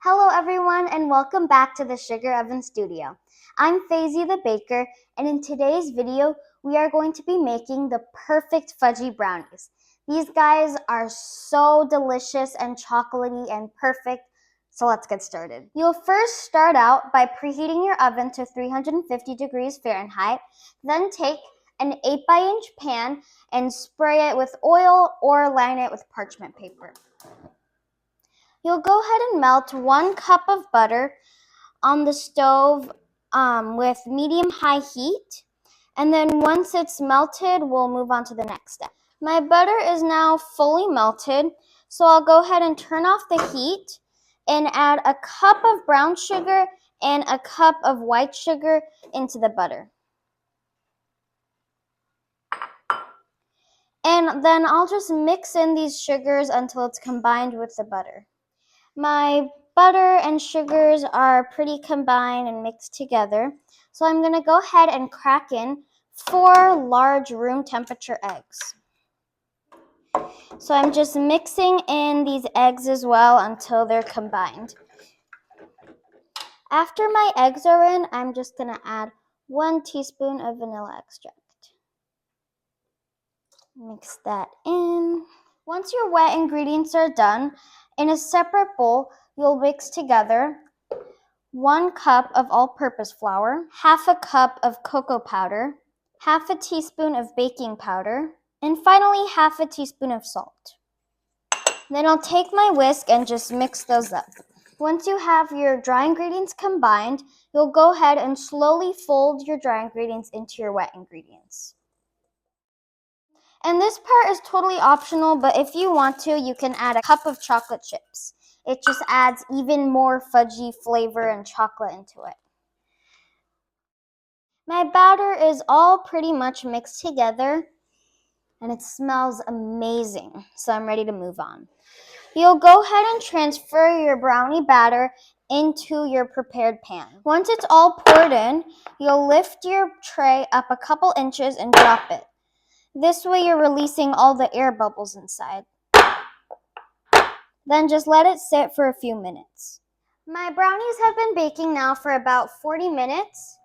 Hello everyone and welcome back to the Sugar Oven Studio. I'm Faisy the Baker, and in today's video we are going to be making the perfect fudgy brownies. These guys are so delicious and chocolatey and perfect, so let's get started. You'll first start out by preheating your oven to 350 degrees Fahrenheit, then take an 8x-inch pan and spray it with oil or line it with parchment paper. You'll go ahead and melt 1 cup of butter on the stove with medium-high heat. And then once it's melted, we'll move on to the next step. My butter is now fully melted, so I'll go ahead and turn off the heat and add a cup of brown sugar and a cup of white sugar into the butter. And then I'll just mix in these sugars until it's combined with the butter. My butter and sugars are pretty combined and mixed together, so I'm going to go ahead and crack in 4 large room temperature eggs. So I'm just mixing in these eggs as well until they're combined. After my eggs are in, I'm just going to add 1 teaspoon of vanilla extract. Mix that in. Once your wet ingredients are done, in a separate bowl, you'll mix together 1 cup of all-purpose flour, half a cup of cocoa powder, half a teaspoon of baking powder, and finally half a teaspoon of salt. Then I'll take my whisk and just mix those up. Once you have your dry ingredients combined, you'll go ahead and slowly fold your dry ingredients into your wet ingredients. And this part is totally optional, but if you want to, you can add a cup of chocolate chips. It just adds even more fudgy flavor and chocolate into it. My batter is all pretty much mixed together, and it smells amazing, so I'm ready to move on. You'll go ahead and transfer your brownie batter into your prepared pan. Once it's all poured in, you'll lift your tray up a couple inches and drop it. This way you're releasing all the air bubbles inside. Then just let it sit for a few minutes. My brownies have been baking now for about 40 minutes.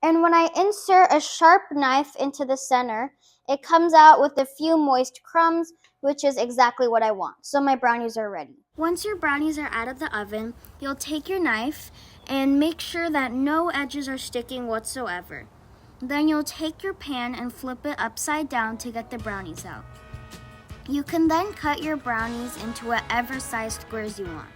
And when I insert a sharp knife into the center, it comes out with a few moist crumbs, which is exactly what I want. So my brownies are ready. Once your brownies are out of the oven, you'll take your knife and make sure that no edges are sticking whatsoever. Then you'll take your pan and flip it upside down to get the brownies out. You can then cut your brownies into whatever size squares you want.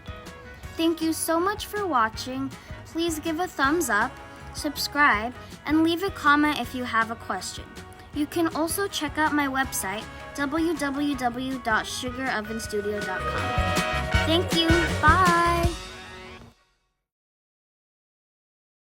Thank you so much for watching. Please give a thumbs up, subscribe, and leave a comment if you have a question. You can also check out my website, www.sugarovenstudio.com. Thank you. Bye.